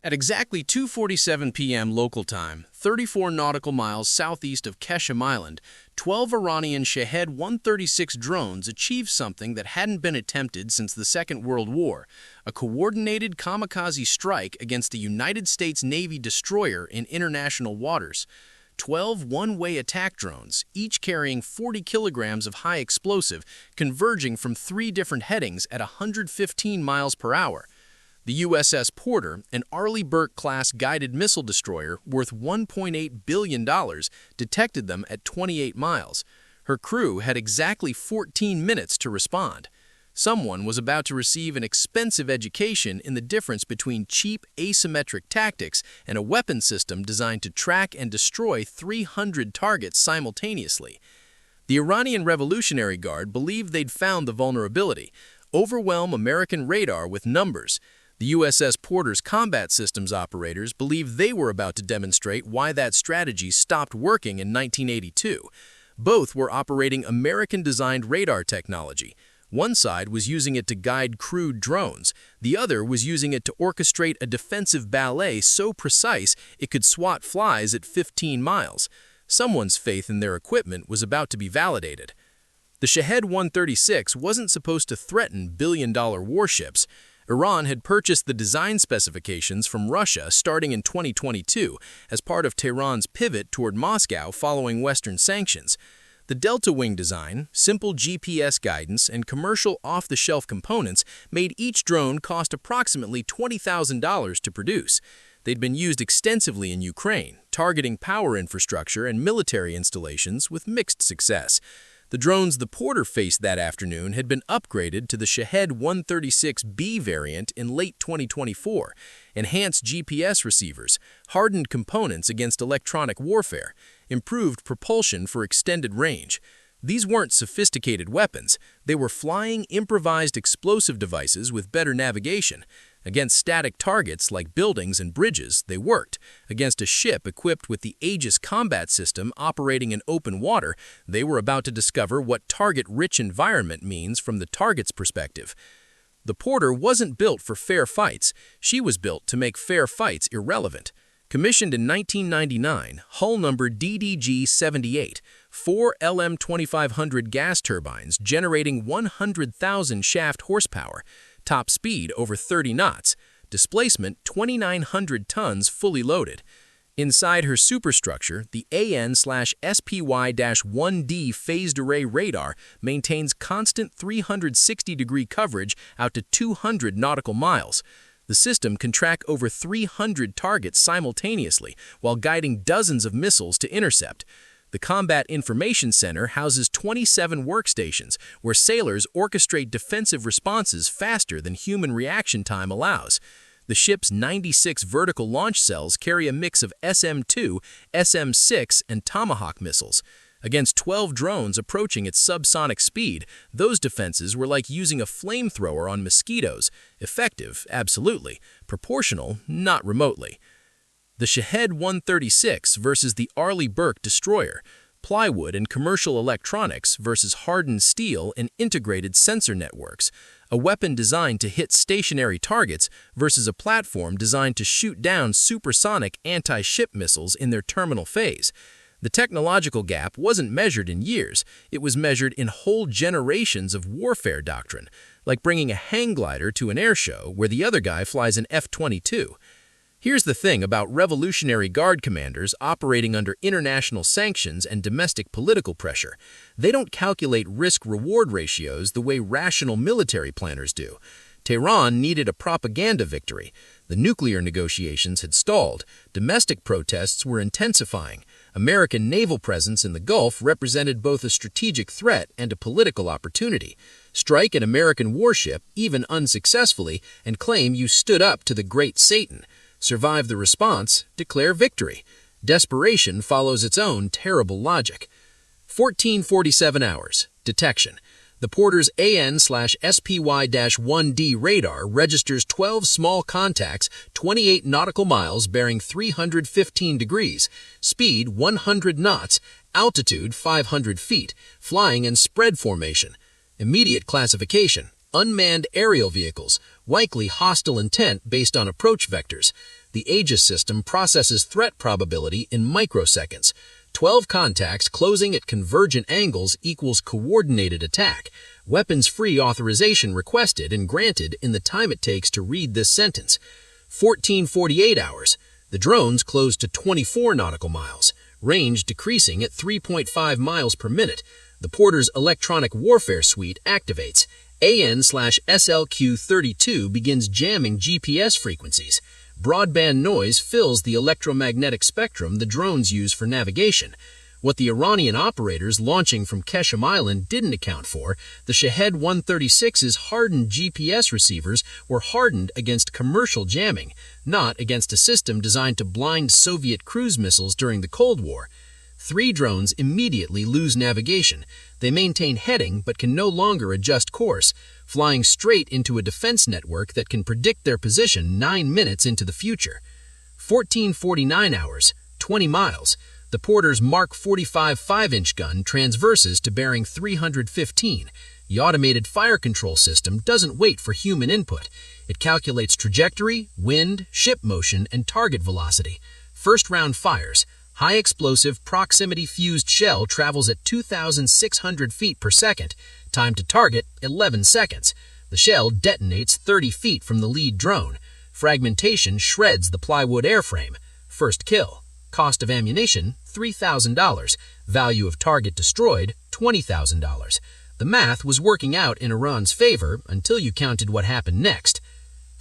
At exactly 2:47 p.m. local time, 34 nautical miles southeast of Keshem Island, 12 Iranian Shahed 136 drones achieved something that hadn't been attempted since the Second World War, a coordinated kamikaze strike against a United States Navy destroyer in international waters. 12 one-way attack drones, each carrying 40 kilograms of high explosive, converging from 3 different headings at 115 miles per hour. The USS Porter, an Arleigh Burke-class guided missile destroyer worth $1.8 billion, detected them at 28 miles. Her crew had exactly 14 minutes to respond. Someone was about to receive an expensive education in the difference between cheap asymmetric tactics and a weapon system designed to track and destroy 300 targets simultaneously. The Iranian Revolutionary Guard believed they'd found the vulnerability: overwhelm American radar with numbers. The USS Porter's combat systems operators believed they were about to demonstrate why that strategy stopped working in 1982. Both were operating American-designed radar technology. One side was using it to guide crewed drones. The other was using it to orchestrate a defensive ballet so precise it could swat flies at 15 miles. Someone's faith in their equipment was about to be validated. The Shahed 136 wasn't supposed to threaten billion-dollar warships. Iran had purchased the design specifications from Russia starting in 2022 as part of Tehran's pivot toward Moscow following Western sanctions. The Delta Wing design, simple GPS guidance, and commercial off-the-shelf components made each drone cost approximately $20,000 to produce. They'd been used extensively in Ukraine, targeting power infrastructure and military installations with mixed success. The drones the Porter faced that afternoon had been upgraded to the Shahed 136B variant in late 2024, enhanced GPS receivers, hardened components against electronic warfare, improved propulsion for extended range. These weren't sophisticated weapons. They were flying, improvised explosive devices with better navigation. Against static targets like buildings and bridges, they worked. Against a ship equipped with the Aegis Combat System operating in open water, they were about to discover what target-rich environment means from the target's perspective. The Porter wasn't built for fair fights. She was built to make fair fights irrelevant. Commissioned in 1999, hull number DDG-78, 4 LM2500 gas turbines generating 100,000 shaft horsepower, top speed over 30 knots, displacement 2,900 tons fully loaded. Inside her superstructure, the AN/SPY-1D phased array radar maintains constant 360-degree coverage out to 200 nautical miles. The system can track over 300 targets simultaneously while guiding dozens of missiles to intercept. The Combat Information Center houses 27 workstations where sailors orchestrate defensive responses faster than human reaction time allows. The ship's 96 vertical launch cells carry a mix of SM-2, SM-6, and Tomahawk missiles. Against 12 drones approaching at subsonic speed, those defenses were like using a flamethrower on mosquitoes. Effective, absolutely. Proportional, not remotely. The Shahed 136 versus the Arleigh Burke destroyer. Plywood and commercial electronics versus hardened steel and integrated sensor networks. A weapon designed to hit stationary targets versus a platform designed to shoot down supersonic anti-ship missiles in their terminal phase. The technological gap wasn't measured in years, it was measured in whole generations of warfare doctrine, like bringing a hang glider to an air show where the other guy flies an F-22. Here's the thing about Revolutionary Guard commanders operating under international sanctions and domestic political pressure. They don't calculate risk-reward ratios the way rational military planners do. Tehran needed a propaganda victory. The nuclear negotiations had stalled. Domestic protests were intensifying. American naval presence in the Gulf represented both a strategic threat and a political opportunity. Strike an American warship, even unsuccessfully, and claim you stood up to the great Satan. Survive the response, declare victory. Desperation follows its own terrible logic. 1447 hours. Detection. The Porter's AN/SPY-1D radar registers 12 small contacts 28 nautical miles bearing 315 degrees, speed 100 knots, altitude 500 feet, flying in spread formation. Immediate classification: unmanned aerial vehicles, likely hostile intent based on approach vectors. The Aegis system processes threat probability in microseconds. 12 contacts closing at convergent angles equals coordinated attack. Weapons-free authorization requested and granted in the time it takes to read this sentence. 1448 hours. The drones close to 24 nautical miles, range decreasing at 3.5 miles per minute. The Porter's electronic warfare suite activates. AN/SLQ-32 begins jamming GPS frequencies. Broadband noise fills the electromagnetic spectrum the drones use for navigation. What the Iranian operators launching from Qeshm Island didn't account for, the Shahed 136's hardened GPS receivers were hardened against commercial jamming, not against a system designed to blind Soviet cruise missiles during the Cold War. 3 drones immediately lose navigation. They maintain heading but can no longer adjust course, flying straight into a defense network that can predict their position 9 minutes into the future. 1449 hours, 20 miles. The Porter's Mark 45 5-inch gun transverses to bearing 315. The automated fire control system doesn't wait for human input. It calculates trajectory, wind, ship motion, and target velocity. First round fires. High-explosive, proximity-fused shell travels at 2,600 feet per second. Time to target, 11 seconds. The shell detonates 30 feet from the lead drone. Fragmentation shreds the plywood airframe. First kill. Cost of ammunition, $3,000. Value of target destroyed, $20,000. The math was working out in Iran's favor until you counted what happened next.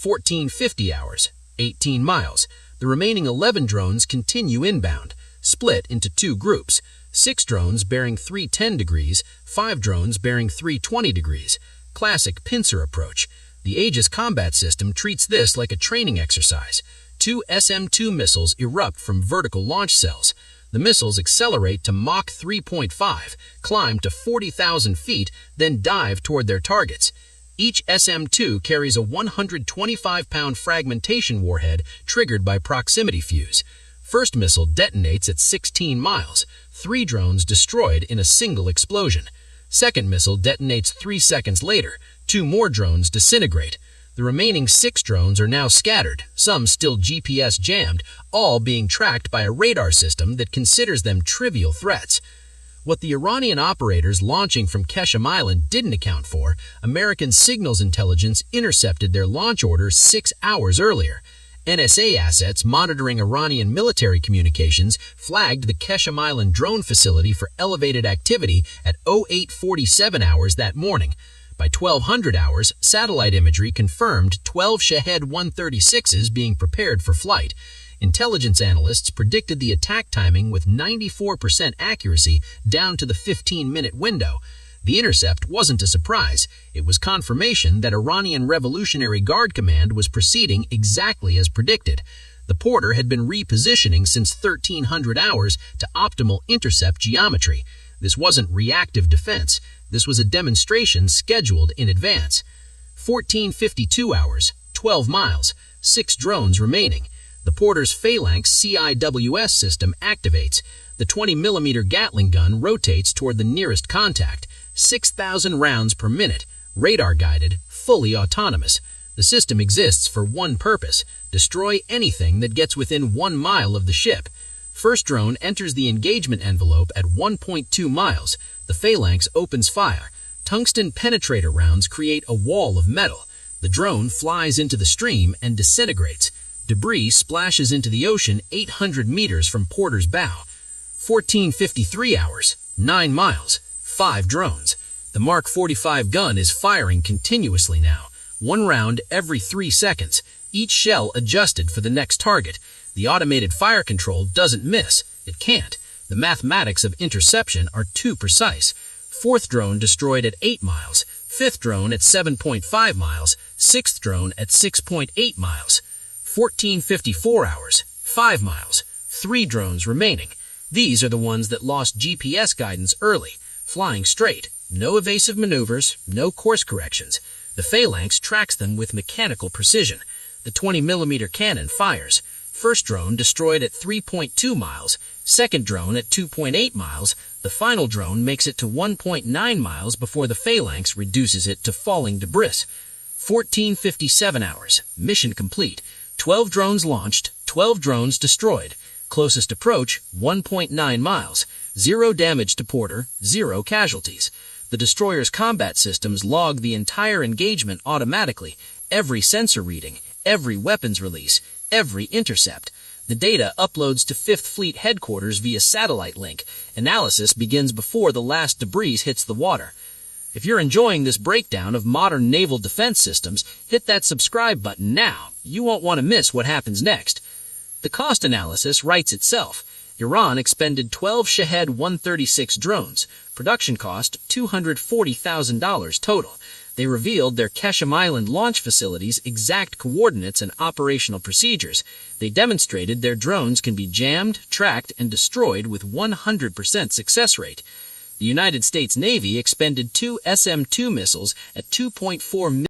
1450 hours, 18 miles. The remaining 11 drones continue inbound, split into 2 groups. 6 drones bearing 310 degrees, 5 drones bearing 320 degrees. Classic pincer approach. The Aegis Combat System treats this like a training exercise. 2 SM-2 missiles erupt from vertical launch cells. The missiles accelerate to Mach 3.5, climb to 40,000 feet, then dive toward their targets. Each SM-2 carries a 125-pound fragmentation warhead triggered by proximity fuse. First missile detonates at 16 miles, 3 drones destroyed in a single explosion. Second missile detonates 3 seconds later, 2 more drones disintegrate. The remaining 6 drones are now scattered, some still GPS jammed, all being tracked by a radar system that considers them trivial threats. What the Iranian operators launching from Qeshm Island didn't account for, American signals intelligence intercepted their launch order 6 hours earlier. NSA assets monitoring Iranian military communications flagged the Qeshm Island drone facility for elevated activity at 0847 hours that morning. By 1200 hours, satellite imagery confirmed 12 Shahed 136s being prepared for flight. Intelligence analysts predicted the attack timing with 94% accuracy down to the 15-minute window. The intercept wasn't a surprise. It was confirmation that Iranian Revolutionary Guard Command was proceeding exactly as predicted. The Porter had been repositioning since 1300 hours to optimal intercept geometry. This wasn't reactive defense. This was a demonstration scheduled in advance. 1452 hours, 12 miles, 6 drones remaining. The Porter's Phalanx CIWS system activates. The 20mm Gatling gun rotates toward the nearest contact. 6,000 rounds per minute, radar-guided, fully autonomous. The system exists for one purpose: destroy anything that gets within 1 mile of the ship. First drone enters the engagement envelope at 1.2 miles. The Phalanx opens fire. Tungsten penetrator rounds create a wall of metal. The drone flies into the stream and disintegrates. Debris splashes into the ocean 800 meters from Porter's bow. 1453 hours, 9 miles, 5 drones. The Mark 45 gun is firing continuously now. 1 round every 3 seconds, each shell adjusted for the next target. The automated fire control doesn't miss. It can't. The mathematics of interception are too precise. 4th drone destroyed at 8 miles, 5th drone at 7.5 miles, 6th drone at 6.8 miles. 1454 hours, 5 miles, 3 drones remaining. These are the ones that lost GPS guidance early, flying straight, no evasive maneuvers, no course corrections. The Phalanx tracks them with mechanical precision. The 20mm cannon fires. First drone destroyed at 3.2 miles, second drone at 2.8 miles. The final drone makes it to 1.9 miles before the Phalanx reduces it to falling debris. 1457 hours, mission complete. 12 drones launched, 12 drones destroyed. Closest approach, 1.9 miles. 0 damage to Porter, 0 casualties. The destroyer's combat systems log the entire engagement automatically, every sensor reading, every weapons release, every intercept. The data uploads to 5th Fleet headquarters via satellite link. Analysis begins before the last debris hits the water. If you're enjoying this breakdown of modern naval defense systems, hit that subscribe button now. You won't want to miss what happens next. The cost analysis writes itself. Iran expended 12 Shahed 136 drones. Production cost $240,000 total. They revealed their Qeshm Island launch facility's exact coordinates and operational procedures. They demonstrated their drones can be jammed, tracked, and destroyed with 100% success rate. The United States Navy expended 2 SM-2 missiles at 2.4 million